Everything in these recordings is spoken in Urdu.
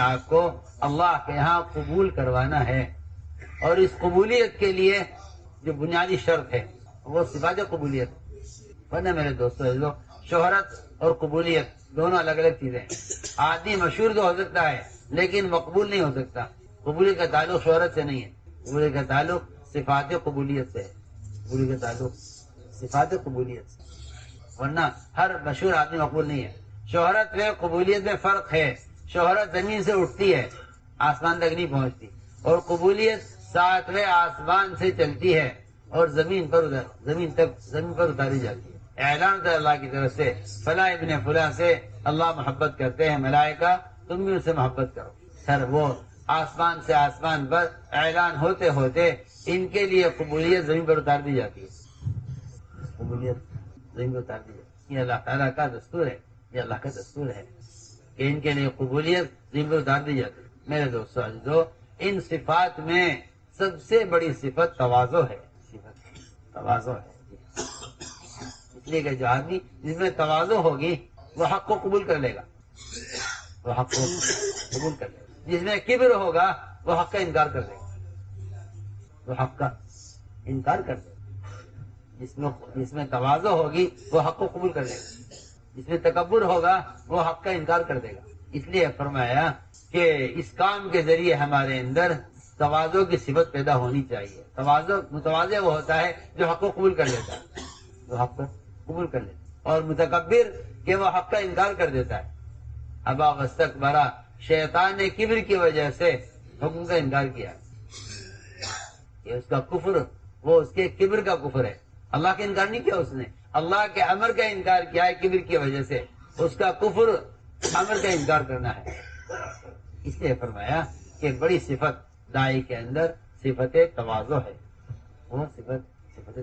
آپ کو اللہ کے یہاں قبول کروانا ہے، اور اس قبولیت کے لیے جو بنیادی شرط ہے وہ صفات قبولیت. ورنہ میرے دوستو، شہرت اور قبولیت دونوں الگ الگ چیزیں ہیں. آدمی مشہور تو ہو سکتا ہے لیکن مقبول نہیں ہو سکتا. قبولیت کا تعلق شہرت سے نہیں ہے، قبولیت کا تعلق صفات قبولیت سے ہے. قبولیت کا تعلق صفات قبولیت سے، ورنہ ہر مشہور آدمی مقبول نہیں ہے. شہرت میں قبولیت میں فرق ہے. شہرت زمین سے اٹھتی ہے، آسمان تک نہیں پہنچتی، اور قبولیت ساتویں آسمان سے چلتی ہے اور زمین پر اتاری جاتی ہے. اعلان ہوتا ہے اللہ کی طرف سے، فلاں ابن فلاں سے اللہ محبت کرتے ہیں، ملائکہ تم بھی ان سے محبت کرو. سر وہ آسمان سے آسمان پر اعلان ہوتے ہوتے ان کے لیے قبولیت زمین پر اتار دی جاتی ہے. قبولیت زمین پر اتار دی جاتی ہے. یہ اللہ تعالیٰ کا دستور ہے، یہ اللہ کا دستور ہے کہ ان کے لیے قبولیت زمین پر اتار دی جاتی ہے. میرے دوستو عزیزو، ان صفات میں سب سے بڑی صفت تواضع ہے. تواضع ہے. اس لیے کہ جو آدمی جس میں تواضع ہوگی وہ حق کو قبول کر لے گا، وہ حق کو قبول کر لے گا. جس میں کبر ہوگا وہ حق کا انکار کر دے گا، وہ حق کا انکار کر دے گا. جس میں تواضع ہوگی وہ حق کو قبول کر لے گا، جس میں تکبر ہوگا وہ حق کا انکار کر دے گا. اس لیے فرمایا کہ اس کام کے ذریعے ہمارے اندر تواضع کی صفت پیدا ہونی چاہیے. متواضع وہ ہوتا ہے جو حق کو قبول کر لیتا ہے، جو حق کو قبول کر لیتا ہے. اور متکبر کہ وہ حق کا انکار کر دیتا ہے. ابا واستکبر، شیطان نے کبر کی وجہ سے حکم کا انکار کیا. یہ اس کا کفر، وہ اس کے کبر کا کفر ہے. اللہ کا انکار نہیں کیا اس نے، اللہ کے امر کا انکار کیا ہے کبر کی وجہ سے. اس کا کفر امر کا انکار کرنا ہے. اس لیے فرمایا کہ بڑی صفت دائی کے اندر صفت تواضع ہے. وہ صفت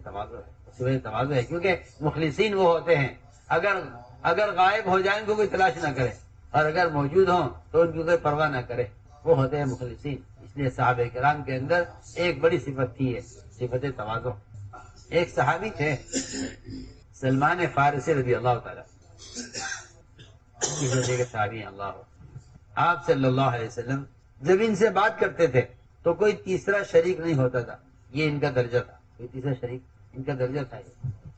تواضع ہے، صفت تواضع ہے. کیونکہ مخلصین وہ ہوتے ہیں اگر غائب ہو جائیں تو کوئی تلاش نہ کرے، اور اگر موجود ہوں تو ان کی کوئی پرواہ نہ کرے. وہ ہوتے ہیں مخلصین. اس لیے صحابہ کرام کے اندر ایک بڑی صفت تھی ہے، صفت تواضع. ایک صحابی تھے سلمان فارسی رضی اللہ تعالی، صحابی ہیں. اللہ آپ صلی اللہ علیہ وسلم جب ان سے بات کرتے تھے تو کوئی تیسرا شریک نہیں ہوتا تھا. یہ ان کا درجہ تھا، کوئی تیسرا شریک ان کا درجہ تھا.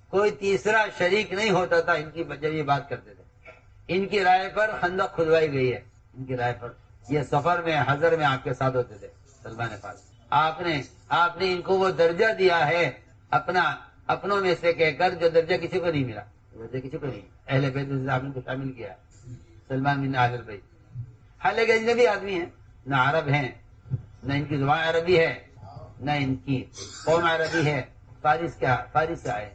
کوئی تیسرا شریک نہیں ہوتا تھا ان کی جب یہ بات کرتے تھے. ان کی رائے پر خندق کھدوائی گئی ہے. ان کی رائے پر یہ سفر میں حضر میں آپ کے ساتھ ہوتے تھے سلمان فارسی. آپ نے ان کو وہ درجہ دیا ہے اپنوں میں سے کہہ کر جو درجہ کسی کو نہیں ملا. درجہ کسی کو نہیں، اہل بیت میں کو شامل کیا ہے. سلمان بن اہل بیت حالانکہ اجنبی آدمی ہیں، نہ عرب ہیں، نہ ان کی زبان عربی ہے، نہ ان کی قوم عربی ہے. فارس سے آئے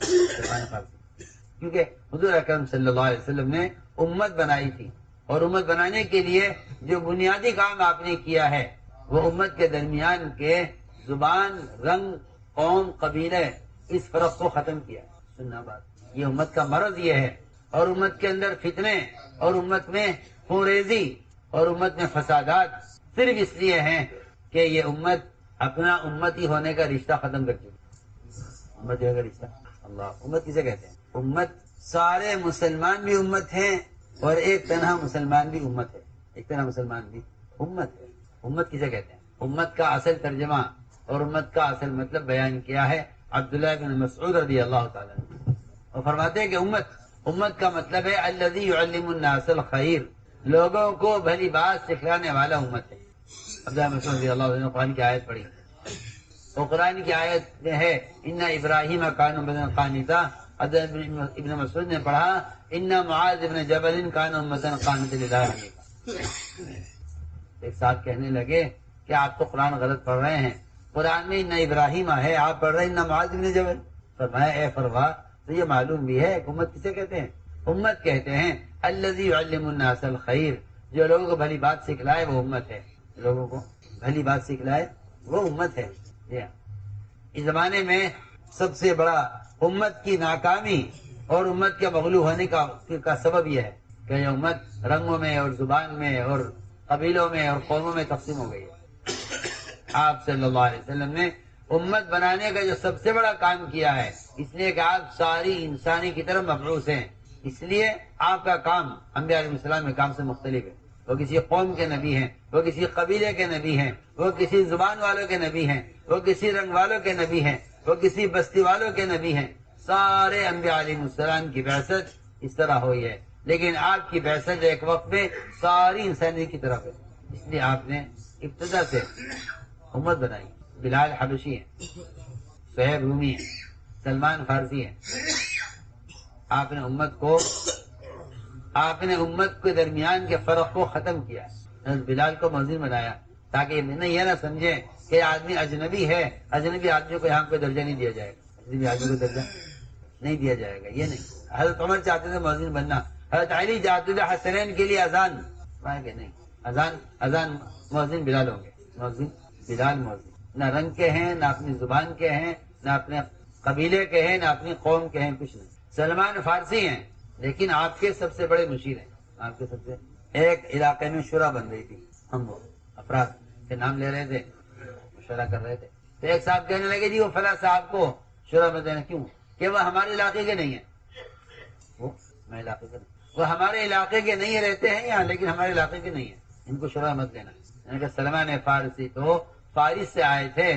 سلمان فارسی. کیونکہ حضور اکرم صلی اللہ علیہ وسلم نے امت بنائی تھی، اور امت بنانے کے لیے جو بنیادی کام آپ نے کیا ہے وہ امت کے درمیان کے زبان، رنگ، قوم، قبیلے، اس فرق کو ختم کیا. سننا بات، یہ امت کا مرض یہ ہے. اور امت کے اندر فتنے اور امت میں خونریزی اور امت میں فسادات صرف اس لیے ہیں کہ یہ امت اپنا امتی ہونے کا رشتہ ختم کر چکی. امت کا رشتہ، اللہ امت کسے کہتے ہیں؟ امت سارے مسلمان بھی امت ہیں اور ایک تنہا مسلمان بھی امت ہے. ایک تنہا مسلمان بھی امت ہے. امت کسے کہتے ہیں؟ امت کا اصل ترجمہ اور امت کا اصل مطلب بیان کیا ہے عبداللہ بن مسعود رضی اللہ تعالیٰ عنہ. اور فرماتے ہیں کہ امت کا مطلب ہے الذی یعلم الناس الخیر، لوگوں کو بھلی بات سکھلانے والا امت ہے. عبداللہ بن مسعود رضی اللہ عنہ نے قرآن کی آیت پڑھی، اور قرآن کی آیت میں ہے ان ابراہیم کان امۃ قانتا. ابن مسعود نے پڑھا ان معاذ ابن جبل کان امۃ قانتا للہ حنیفا. ایک ساتھ کہنے لگے کہ آپ تو قرآن غلط پڑھ رہے ہیں، قرآن میں ان ابراہیم ہے، آپ پڑھ رہے ہیں ان معاذ ابن جبل. فرمایا اے فروا تو یہ معلوم بھی ہے کہ امت کسے کہتے ہیں؟ امت کہتے ہیں الذی یعلم الناس الخیر، جو لوگوں کو بھلی بات سکھلائے وہ امت ہے. لوگوں کو بھلی بات سکھلائے وہ امت ہے. اس زمانے میں سب سے بڑا امت کی ناکامی اور امت کے مغلوب ہونے کا سبب یہ ہے کہ یہ امت رنگوں میں اور زبان میں اور قبیلوں میں اور قوموں میں تقسیم ہو گئی ہے. آپ صلی اللہ علیہ وسلم نے امت بنانے کا جو سب سے بڑا کام کیا ہے، اس لیے کہ آپ ساری انسانی کی طرف مبعوث ہیں، اس لیے آپ کا کام انبیاء علیہ السلام کے کام سے مختلف ہے. وہ کسی قوم کے نبی ہیں، وہ کسی قبیلے کے نبی ہیں، وہ کسی زبان والوں کے نبی ہیں، وہ کسی رنگ والوں کے نبی ہیں، وہ کسی بستی والوں کے نبی ہیں، سارے انبیاء علیہ السلام کی بعثت اس طرح ہوئی ہے، لیکن آپ کی بعثت ایک وقت میں ساری انسانیت کی طرف ہے، اس لیے آپ نے ابتدا سے امت بنائی۔ بلال حبشی ہیں، سہیب رومی ہیں، سلمان فارسی ہیں، آپ نے امت کے درمیان کے فرق کو ختم کیا، بلال کو مؤذن بنایا تاکہ یہ نہ سمجھیں کہ آدمی اجنبی ہے، اجنبی آدمی کو یہاں کوئی درجہ نہیں دیا جائے گا، اجنبی آدمی کو درجہ نہیں دیا جائے گا، یہ نہیں۔ حضرت عمر چاہتے تھے مؤذن بننا، حضرت علی چاہتے تھے حسنین کے لیے اذان، کہ نہیں، اذان مؤذن بلال ہوں گے، مؤذن بلال مؤذن، نہ رنگ کے ہیں، نہ اپنی زبان کے ہیں، نہ اپنے قبیلے کے ہیں، نہ اپنی قوم کے ہیں، کچھ نہیں۔ سلمان فارسی ہیں لیکن آپ کے سب سے بڑے مشیر ہیں، آپ کے سب سے ایک علاقے میں شورا بن رہی تھی، ہم وہ افراد کے نام لے رہے تھے، مشورہ کر رہے تھے، تو ایک صاحب کہنے لگے جی وہ فلاں صاحب کو شورا میں دینا کیوں، کہ وہ ہمارے علاقے کے نہیں ہیں، وہ میں علاقے کے نہیں، وہ ہمارے علاقے کے نہیں رہتے ہیں یہاں لیکن ہمارے علاقے کے نہیں ہیں، ان کو شورا مت دینا۔ یعنی کہ سلمان فارسی تو فارس سے آئے تھے،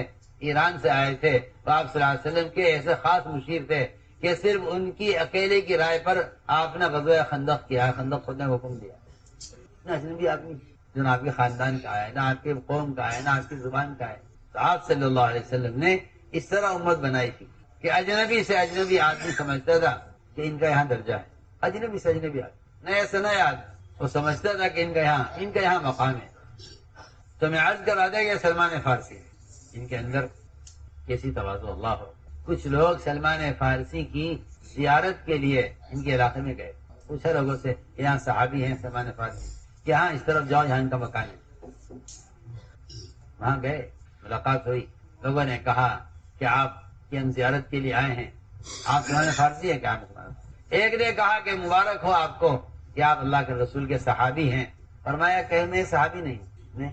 ایران سے آئے تھے، تو آپ صلی اللہ علیہ وسلم کے ایسے خاص مشیر تھے کہ صرف ان کی اکیلے کی رائے پر آپ نے غزوہ خندق کیا، خندق خود نے حکم دیا۔ نہ اجنبی آدمی جو نہ آپ کے خاندان کا ہے، نہ آپ کے قوم کا ہے، نہ آپ کی زبان کا ہے، تو آپ صلی اللہ علیہ وسلم نے اس طرح امت بنائی تھی کہ اجنبی سے اجنبی آدمی سمجھتا تھا کہ ان کا یہاں درجہ ہے، اجنبی سے اجنبی آدمی نئے سے نئے آدمی وہ سمجھتا تھا کہ ان کا یہاں مقام ہے۔ تو میں عرض کرا دیا کہ سلمان فارسی ان کے اندر کیسی تواضع، اللہ ہو۔ کچھ لوگ سلمان فارسی کی زیارت کے لیے ان کے علاقے میں گئے، پوچھا لوگوں سے کہ یہاں صحابی ہیں سلمان فارسی، کہ ہاں اس طرف جاؤ جہاں ان کا مکان ہے۔ وہاں گئے، ملاقات ہوئی، لوگوں نے کہا کہ آپ کی ہم زیارت کے لیے آئے ہیں، آپ سلمان فارسی ہیں کیا؟ ایک نے کہا کہ مبارک ہو آپ کو کہ آپ اللہ کے رسول کے صحابی ہیں۔ فرمایا کہ میں صحابی نہیں،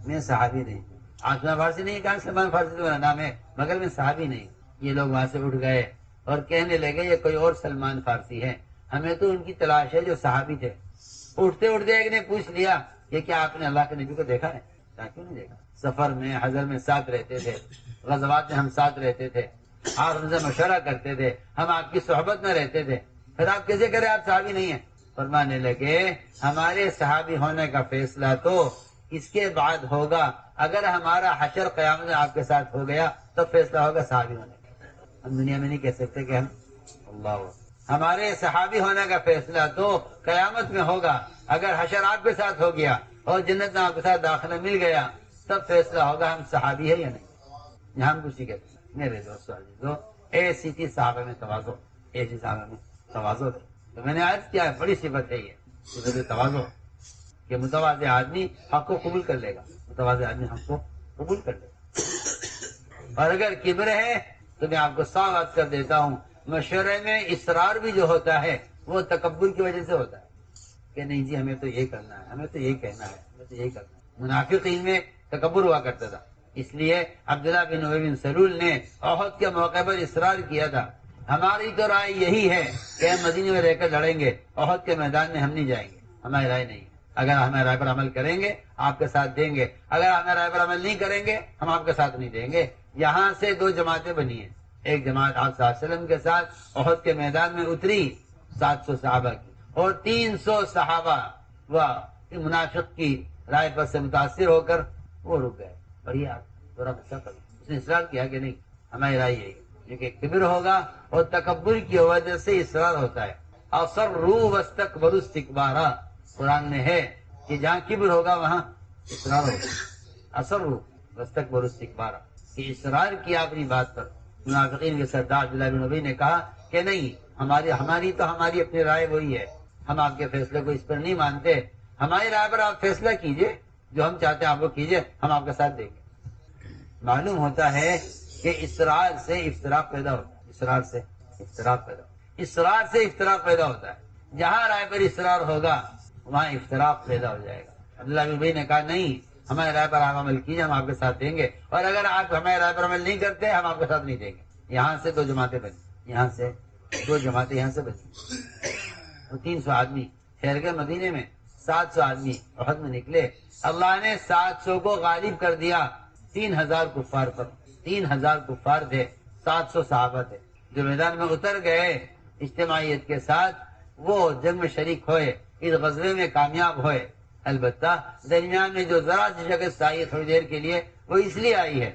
میں صحابی نہیں، آپ سلمان فارسی نہیں کہا، سلمان فارسی تو میرا نام ہے مگر میں صحابی نہیں۔ یہ لوگ وہاں سے اٹھ گئے اور کہنے لگے یہ کوئی اور سلمان فارسی ہے، ہمیں تو ان کی تلاش ہے جو صحابی تھے۔ اٹھتے اٹھتے ایک نے پوچھ لیا یہ کیا آپ نے اللہ کے نبی کو دیکھا ہے؟ کیوں نہیں دیکھا؟ سفر میں حضر میں ساتھ رہتے تھے، غزوات میں ہم ساتھ رہتے تھے، آپ ہم سے مشورہ کرتے تھے، ہم آپ کی صحبت میں رہتے تھے، پھر آپ کیسے کریں آپ صحابی نہیں ہیں؟ فرمانے لگے ہمارے صحابی ہونے کا فیصلہ تو اس کے بعد ہوگا، اگر ہمارا حشر قیامت میں آپ کے ساتھ ہو گیا تو فیصلہ ہوگا صحابی ہونے کا۔ ہم دنیا میں نہیں کہہ سکتے کہ اللہ ہمارے صحابی ہونے کا فیصلہ تو قیامت میں ہوگا، اگر حشر آپ کے ساتھ ہو گیا اور جنت میں آپ کے ساتھ داخلہ مل گیا تب فیصلہ ہوگا ہم صحابی ہے یا نہیں۔ یہاں ہم کچھ کہتے ہیں میرے دوستو عزیزو، ایسی تھی صحابہ میں تواضع، ایسی صحابہ میں تواضع تھی۔ تو میں نے عرض کیا بڑی صفت ہے یہ صفت تواضع، کہ متواضع آدمی حق کو قبول کر لے گا، متواضع آدمی حق کو قبول کر لے گا۔ اور اگر کبر ہے تو میں آپ کو صاف بات کر دیتا ہوں، مشورے میں اصرار بھی جو ہوتا ہے وہ تکبر کی وجہ سے ہوتا ہے کہ نہیں جی ہمیں تو یہ کرنا ہے، ہمیں تو یہ کہنا ہے، ہمیں تو یہ کرنا ہے۔ منافقین میں تکبر ہوا کرتا تھا، اس لیے عبداللہ بن ابی بن سلول نے احد کے موقع پر اصرار کیا تھا ہماری تو رائے یہی ہے کہ ہم مدینے میں رہ کر لڑیں گے، احد کے میدان میں ہم نہیں جائیں گے، ہماری رائے نہیں ہے، اگر ہمیں رائے پر عمل کریں گے آپ کے ساتھ دیں گے، اگر ہمیں رائے پر عمل نہیں کریں گے ہم آپ کے ساتھ نہیں دیں گے۔ یہاں سے دو جماعتیں بنی ہیں، ایک جماعت آپ صلی اللہ علیہ وسلم کے ساتھ احد کے میدان میں اتری 700 صحابہ کی، اور 300 صحابہ وہ منافق کی رائے پر سے متاثر ہو کر وہ رک گئے۔ بڑھیا تھوڑا بچہ کرو، اس نے اصرار کیا کہ نہیں ہماری رائے یہی، کیونکہ کبر ہوگا اور تکبر کی وجہ سے اصرار ہوتا ہے۔ اصروا واستكبروا استکبارا، قرآن میں ہے کہ جہاں کبر ہوگا وہاں اصرار ہوگا۔ اصروا واستكبروا استکبارا، کہ اصرار کیا اپنی بات پر۔ منافقین کے سردار عبداللہ بن ابی نے کہا کہ نہیں ہماری اپنی رائے وہی ہے، ہم آپ کے فیصلے کو اس پر نہیں مانتے، ہماری رائے پر آپ فیصلہ کیجئے، جو ہم چاہتے ہیں آپ کو کیجئے، ہم آپ کے ساتھ دیں گے۔ معلوم ہوتا ہے کہ اصرار سے افتراق پیدا ہوتا ہے، اصرار سے افتراق پیدا ہوتا ہے۔ جہاں رائے پر اصرار ہوگا وہاں افتراق پیدا ہو جائے گا۔ عبداللہ بن ابی نے کہا نہیں ہمارے رائے پر آپ عمل کیجئے، ہم آپ کے ساتھ دیں گے، اور اگر آپ ہمارے رائے پر عمل نہیں کرتے ہم آپ کے ساتھ نہیں دیں گے۔ یہاں سے دو جماعتیں بنی، یہاں سے 300 آدمی ٹھہر گئے مدینے میں، 700 آدمی احد میں نکلے، اللہ نے 700 کو غالب کر دیا 3000 کفار پر۔ 3000 کفار تھے، 700 صحابہ تھے جو میدان میں اتر گئے اجتماعیت کے ساتھ، وہ جنگ میں شریک ہوئے، اس غزوے میں کامیاب ہوئے۔ البتہ درمیان میں جو ذرا سی شکست آئی تھوڑی دیر کے لیے، وہ اس لیے آئی ہے